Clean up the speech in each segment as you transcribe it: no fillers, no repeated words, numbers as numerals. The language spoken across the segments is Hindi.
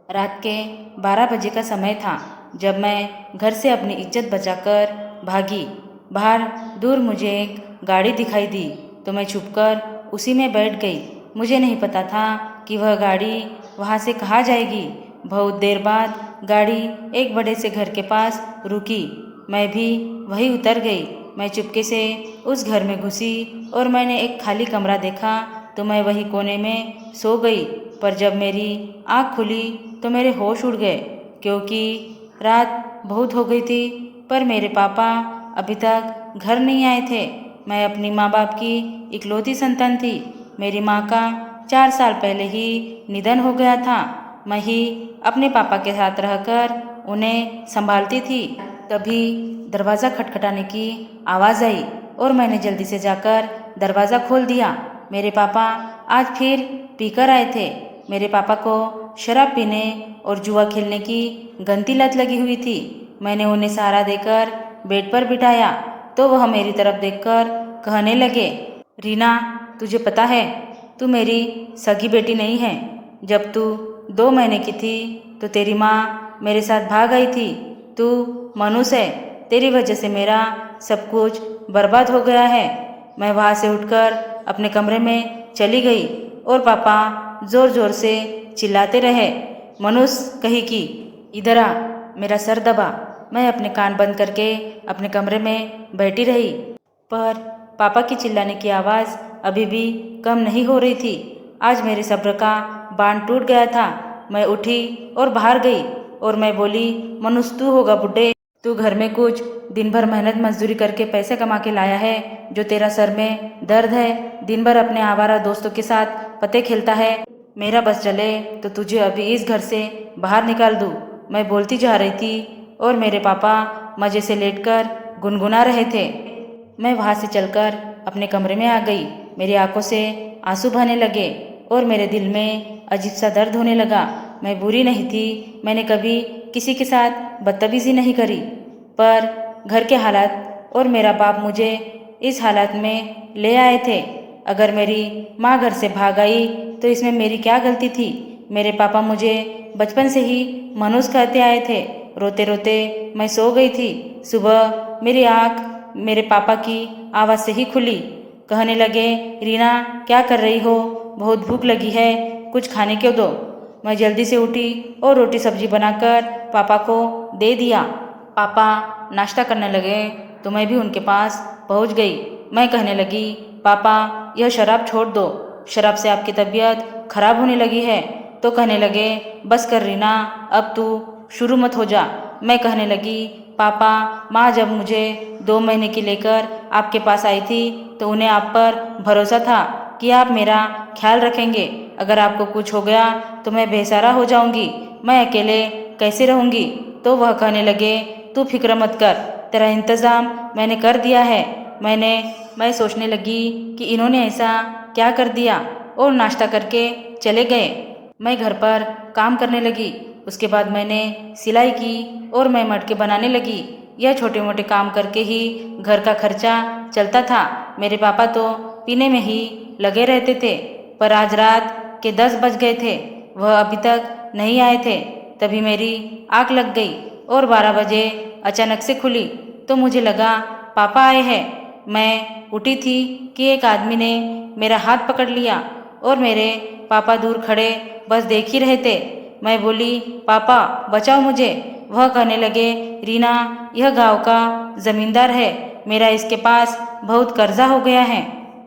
रात के 12 बजे का समय था जब मैं घर से अपनी इज्जत बचाकर भागी। बाहर दूर मुझे एक गाड़ी दिखाई दी तो मैं छुपकर उसी में बैठ गई। मुझे नहीं पता था कि वह गाड़ी वहाँ से कहाँ जाएगी। बहुत देर बाद गाड़ी एक बड़े से घर के पास रुकी। मैं भी वहीं उतर गई। मैं चुपके से उस घर में घुसी और मैंने एक खाली कमरा देखा तो मैं वही कोने में सो गई। पर जब मेरी आँख खुली तो मेरे होश उड़ गए क्योंकि रात बहुत हो गई थी। पर मेरे पापा अभी तक घर नहीं आए थे। मैं अपनी माँ बाप की इकलौती संतान थी। मेरी माँ का 4 साल पहले ही निधन हो गया था। मैं ही अपने पापा के साथ रहकर उन्हें संभालती थी। तभी दरवाज़ा खटखटाने की आवाज़ आई और मैंने जल्दी से जाकर दरवाज़ा खोल दिया। मेरे पापा आज फिर पीकर आए थे। मेरे पापा को शराब पीने और जुआ खेलने की गंदी लत लगी हुई थी। मैंने उन्हें सहारा देकर बेड पर बिठाया तो वह मेरी तरफ देखकर कहने लगे, रीना, तुझे पता है तू मेरी सगी बेटी नहीं है। जब तू 2 महीने की थी तो तेरी माँ मेरे साथ भाग आई थी। तू मनुष्य है, तेरी वजह से मेरा सब कुछ बर्बाद हो गया है। मैं वहाँ से उठकर अपने कमरे में चली गई और पापा ज़ोर ज़ोर से चिल्लाते रहे, मनुष्य कहीं की, इधर आ। मेरा सर दबा। मैं अपने कान बंद करके अपने कमरे में बैठी रही। पर पापा की चिल्लाने की आवाज़ अभी भी कम नहीं हो रही थी। आज मेरे सब्र का बांध टूट गया था। मैं उठी और बाहर गई और मैं बोली, मनुष्य तू होगा बुड्ढे। तू घर में कुछ दिन भर मेहनत मजदूरी करके पैसे कमा के लाया है जो तेरा सर में दर्द है। दिन भर अपने आवारा दोस्तों के साथ पत्ते खेलता है। मेरा बस चले तो तुझे अभी इस घर से बाहर निकाल दूँ। मैं बोलती जा रही थी और मेरे पापा मज़े से लेटकर गुनगुना रहे थे। मैं वहाँ से चलकर अपने कमरे में आ गई। मेरी आंखों से आंसू बहने लगे और मेरे दिल में अजीब सा दर्द होने लगा। मैं बुरी नहीं थी। मैंने कभी किसी के साथ बदतमीजी नहीं करी। पर घर के हालात और मेरा बाप मुझे इस हालत में ले आए थे। अगर मेरी माँ घर से भाग आई तो इसमें मेरी क्या गलती थी। मेरे पापा मुझे बचपन से ही मनुष्य कहते आए थे। रोते रोते मैं सो गई थी। सुबह मेरी आँख मेरे पापा की आवाज़ से ही खुली। कहने लगे, रीना, क्या कर रही हो? बहुत भूख लगी है, कुछ खाने को दो। मैं जल्दी से उठी और रोटी सब्जी बनाकर पापा को दे दिया। पापा नाश्ता करने लगे तो मैं भी उनके पास पहुंच गई। मैं कहने लगी, पापा, यह शराब छोड़ दो, शराब से आपकी तबीयत खराब होने लगी है। तो कहने लगे, बस कर रीना, अब तू शुरू मत हो जा। मैं कहने लगी, पापा, माँ जब मुझे 2 महीने की लेकर आपके पास आई थी तो उन्हें आप पर भरोसा था कि आप मेरा ख्याल रखेंगे। अगर आपको कुछ हो गया तो मैं बेसहारा हो जाऊंगी। मैं अकेले कैसे रहूंगी? तो वह कहने लगे, तू फिक्र मत कर, तेरा इंतज़ाम मैंने कर दिया है। मैं सोचने लगी कि इन्होंने ऐसा क्या कर दिया और नाश्ता करके चले गए। मैं घर पर काम करने लगी। उसके बाद मैंने सिलाई की और मैं मटके बनाने लगी। यह छोटे मोटे काम करके ही घर का खर्चा चलता था। मेरे पापा तो पीने में ही लगे रहते थे। पर आज रात के 10 बज गए थे, वह अभी तक नहीं आए थे। तभी मेरी आँख लग गई और 12 बजे अचानक से खुली तो मुझे लगा पापा आए हैं। मैं उठी थी कि एक आदमी ने मेरा हाथ पकड़ लिया और मेरे पापा दूर खड़े बस देख ही रहे थे। मैं बोली, पापा बचाओ मुझे। वह कहने लगे, रीना, यह गांव का जमींदार है, मेरा इसके पास बहुत कर्जा हो गया है।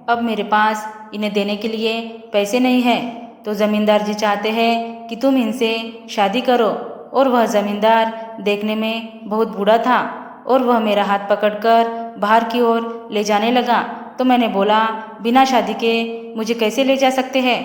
अब मेरे पास इन्हें देने के लिए पैसे नहीं हैं। तो जमींदार जी चाहते हैं कि तुम इनसे शादी करो। और वह जमींदार देखने में बहुत बूढ़ा था और वह मेरा हाथ पकड़कर बाहर की ओर ले जाने लगा। तो मैंने बोला, बिना शादी के मुझे कैसे ले जा सकते हैं?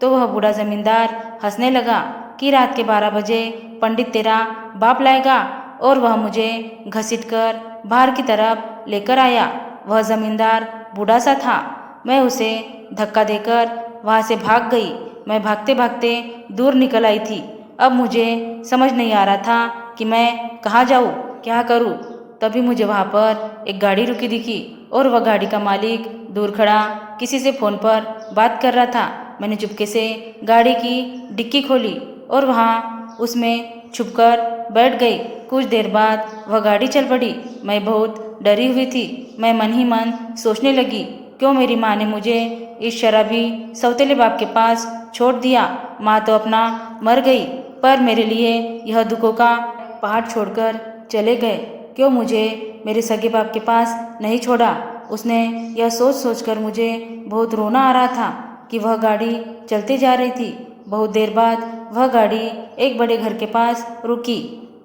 तो वह बूढ़ा जमींदार हंसने लगा कि रात के 12 बजे पंडित तेरा बाप लाएगा और वह मुझे घसीट कर बाहर की तरफ लेकर आया। वह जमींदार बूढ़ा सा था। मैं उसे धक्का देकर वहाँ से भाग गई। मैं भागते भागते दूर निकल आई थी। अब मुझे समझ नहीं आ रहा था कि मैं कहाँ जाऊँ, क्या करूँ। तभी मुझे वहाँ पर एक गाड़ी रुकी दिखी और वह गाड़ी का मालिक दूर खड़ा किसी से फ़ोन पर बात कर रहा था। मैंने चुपके से गाड़ी की डिक्की खोली और वहाँ उसमें छुपकर बैठ गई। कुछ देर बाद वह गाड़ी चल पड़ी। मैं बहुत डरी हुई थी। मैं मन ही मन सोचने लगी, क्यों मेरी माँ ने मुझे इस शराबी सौतेले बाप के पास छोड़ दिया। माँ तो अपना मर गई, पर मेरे लिए यह दुखों का पहाड़ छोड़कर चले गए। क्यों मुझे मेरे सगे बाप के पास नहीं छोड़ा। उसने यह सोच सोचकर मुझे बहुत रोना आ रहा था कि वह गाड़ी चलती जा रही थी। बहुत देर बाद वह गाड़ी एक बड़े घर के पास रुकी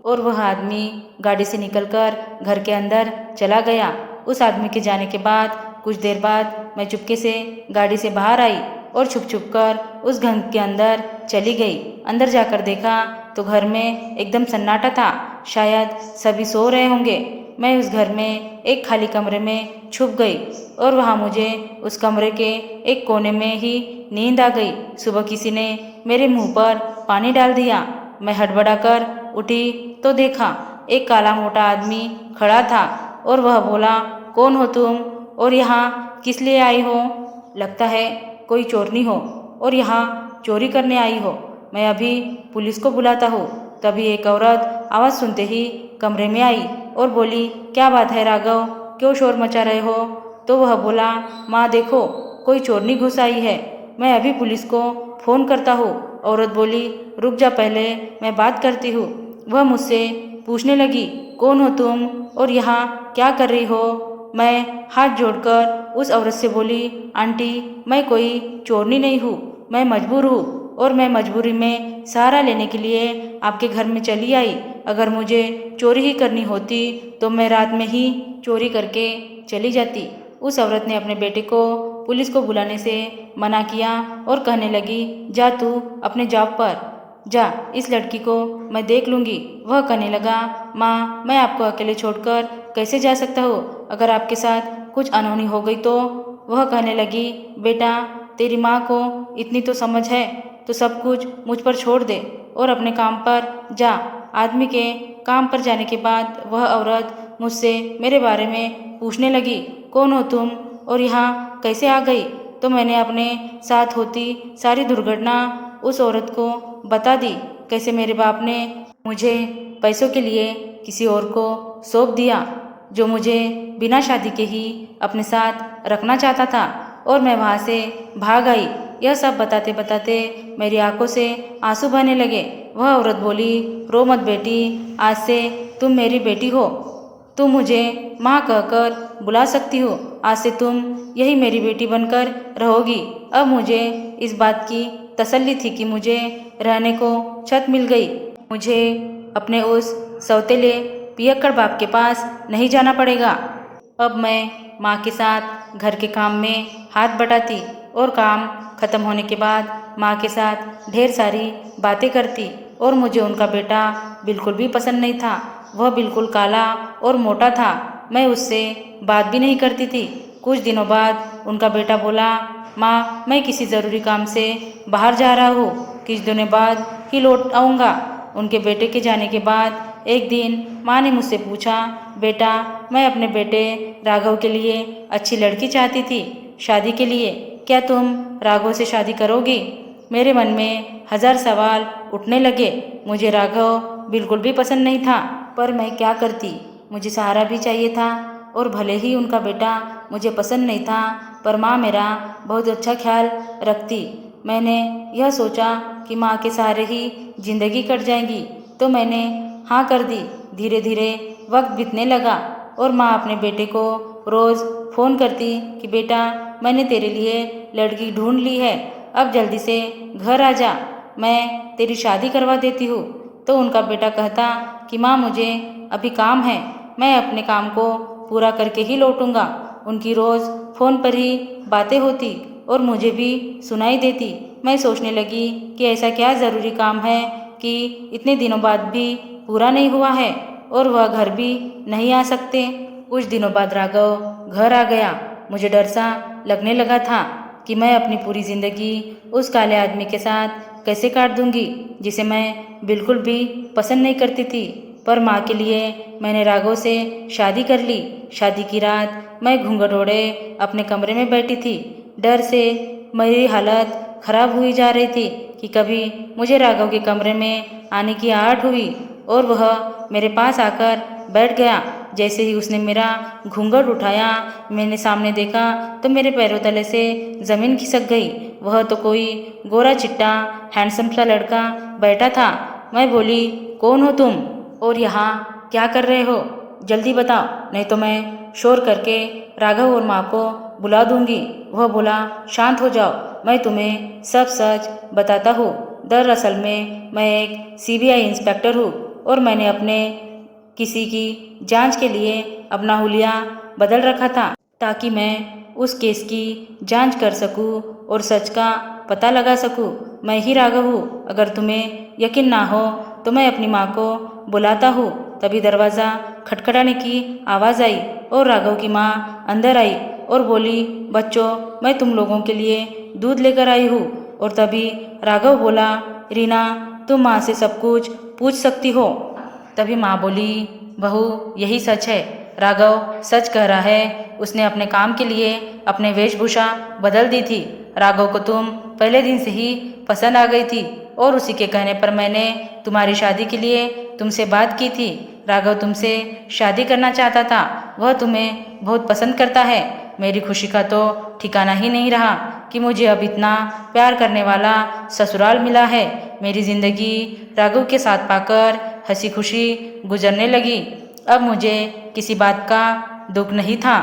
और वह आदमी गाड़ी से निकलकर घर के अंदर चला गया। उस आदमी के जाने के बाद कुछ देर बाद मैं चुपके से गाड़ी से बाहर आई और छुप छुप कर उस घर के अंदर चली गई। अंदर जाकर देखा तो घर में एकदम सन्नाटा था, शायद सभी सो रहे होंगे। मैं उस घर में एक खाली कमरे में छुप गई और वहाँ मुझे उस कमरे के एक कोने में ही नींद आ गई। सुबह किसी ने मेरे मुंह पर पानी डाल दिया। मैं हड़बड़ाकर उठी तो देखा एक काला मोटा आदमी खड़ा था और वह बोला, कौन हो तुम और यहाँ किस लिए आई हो। लगता है कोई चोरनी हो और यहाँ चोरी करने आई हो। मैं अभी पुलिस को बुलाता हूँ। तभी एक औरत आवाज़ सुनते ही कमरे में आई और बोली, क्या बात है राघव, क्यों शोर मचा रहे हो। तो वह बोला, माँ देखो कोई चोरनी घुस आई है, मैं अभी पुलिस को फ़ोन करता हूँ। औरत बोली, रुक जा, पहले मैं बात करती हूँ। वह मुझसे पूछने लगी, कौन हो तुम और यहाँ क्या कर रही हो। मैं हाथ जोड़कर उस औरत से बोली, आंटी मैं कोई चोरनी नहीं हूँ, मैं मजबूर हूँ और मैं मजबूरी में सहारा लेने के लिए आपके घर में चली आई। अगर मुझे चोरी ही करनी होती तो मैं रात में ही चोरी करके चली जाती। उस औरत ने अपने बेटे को पुलिस को बुलाने से मना किया और कहने लगी, जा तू अपने जॉब पर जा, इस लड़की को मैं देख लूँगी। वह कहने लगा, माँ मैं आपको अकेले छोड़कर कैसे जा सकता हूँ, अगर आपके साथ कुछ अनहोनी हो गई तो। वह कहने लगी, बेटा तेरी माँ को इतनी तो समझ है तो सब कुछ मुझ पर छोड़ दे और अपने काम पर जा। आदमी के काम पर जाने के बाद वह औरत मुझसे मेरे बारे में पूछने लगी, कौन हो तुम और यहाँ कैसे आ गई। तो मैंने अपने साथ होती सारी दुर्घटना उस औरत को बता दी, कैसे मेरे बाप ने मुझे पैसों के लिए किसी और को सौंप दिया जो मुझे बिना शादी के ही अपने साथ रखना चाहता था और मैं वहाँ से भाग आई। यह सब बताते बताते मेरी आंखों से आंसू बहने लगे। वह औरत बोली, रो मत बेटी, आज से तुम मेरी बेटी हो, तुम मुझे माँ कहकर बुला सकती हो। आज से तुम यही मेरी बेटी बनकर रहोगी। अब मुझे इस बात की तसल्ली थी कि मुझे रहने को छत मिल गई। मुझे अपने उस सौतेले पियक्कड़ बाप के पास नहीं जाना पड़ेगा। अब मैं माँ के साथ घर के काम में हाथ बटाती और काम खत्म होने के बाद माँ के साथ ढेर सारी बातें करती। और मुझे उनका बेटा बिल्कुल भी पसंद नहीं था। वह बिल्कुल काला और मोटा था। मैं उससे बात भी नहीं करती थी। कुछ दिनों बाद उनका बेटा बोला, माँ मैं किसी ज़रूरी काम से बाहर जा रहा हूँ, कुछ दिनों बाद ही लौट आऊँगा। उनके बेटे के जाने के बाद एक दिन माँ ने मुझसे पूछा, बेटा मैं अपने बेटे राघव के लिए अच्छी लड़की चाहती थी शादी के लिए, क्या तुम राघव से शादी करोगी। मेरे मन में हजार सवाल उठने लगे। मुझे राघव बिल्कुल भी पसंद नहीं था, पर मैं क्या करती, मुझे सहारा भी चाहिए था। और भले ही उनका बेटा मुझे पसंद नहीं था, पर माँ मेरा बहुत अच्छा ख्याल रखती। मैंने यह सोचा कि माँ के सहारे ही जिंदगी कट जाएगी, तो मैंने हाँ कर दी। धीरे धीरे वक्त बीतने लगा और माँ अपने बेटे को रोज़ फ़ोन करती कि बेटा मैंने तेरे लिए लड़की ढूंढ ली है, अब जल्दी से घर आ जा, मैं तेरी शादी करवा देती हूँ। तो उनका बेटा कहता कि माँ मुझे अभी काम है, मैं अपने काम को पूरा करके ही लौटूंगा। उनकी रोज़ फ़ोन पर ही बातें होती और मुझे भी सुनाई देती। मैं सोचने लगी कि ऐसा क्या ज़रूरी काम है कि इतने दिनों बाद भी पूरा नहीं हुआ है और वह घर भी नहीं आ सकते। कुछ दिनों बाद राघव घर आ गया। मुझे डर सा लगने लगा था कि मैं अपनी पूरी ज़िंदगी उस काले आदमी के साथ कैसे काट दूंगी जिसे मैं बिल्कुल भी पसंद नहीं करती थी। पर माँ के लिए मैंने राघव से शादी कर ली। शादी की रात मैं घूंघट ओढ़े अपने कमरे में बैठी थी। डर से मेरी हालत खराब हुई जा रही थी कि कभी मुझे राघव के कमरे में आने की आहट हुई और वह मेरे पास आकर बैठ गया। जैसे ही उसने मेरा घूंघट उठाया, मैंने सामने देखा तो मेरे पैरों तले से ज़मीन खिसक गई। वह तो कोई गोरा चिट्टा हैंडसम सा लड़का बैठा था। मैं बोली, कौन हो तुम और यहाँ क्या कर रहे हो? जल्दी बताओ, नहीं तो मैं शोर करके राघव और माँ को बुला दूंगी। वह बोला, शांत हो जाओ, मैं तुम्हें सब सच बताता हूँ। दरअसल में मैं एक सीबीआई इंस्पेक्टर हूँ और मैंने अपने किसी की जांच के लिए अपना हुलिया बदल रखा था ताकि मैं उस केस की जांच कर सकूं और सच का पता लगा सकूं। मैं ही राघव हूँ। अगर तुम्हें यकीन ना हो तो मैं अपनी माँ को बुलाता हूँ। तभी दरवाज़ा खटखटाने की आवाज़ आई और राघव की माँ अंदर आई और बोली, बच्चों, मैं तुम लोगों के लिए दूध लेकर आई हूँ। और तभी राघव बोला, रीना, तुम माँ से सब कुछ पूछ सकती हो। तभी माँ बोली, बहू, यही सच है। राघव सच कह रहा है। उसने अपने काम के लिए अपने वेशभूषा बदल दी थी। राघव को तुम पहले दिन से ही पसंद आ गई थी और उसी के कहने पर मैंने तुम्हारी शादी के लिए तुमसे बात की थी। राघव तुमसे शादी करना चाहता था। वह तुम्हें बहुत पसंद करता है। मेरी खुशी का तो ठिकाना ही नहीं रहा कि मुझे अब इतना प्यार करने वाला ससुराल मिला है। मेरी ज़िंदगी राघव के साथ पाकर हंसी खुशी गुजरने लगी। अब मुझे किसी बात का दुख नहीं था।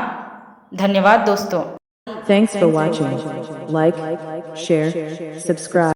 धन्यवाद दोस्तों। Thanks for watching. Like, share, subscribe.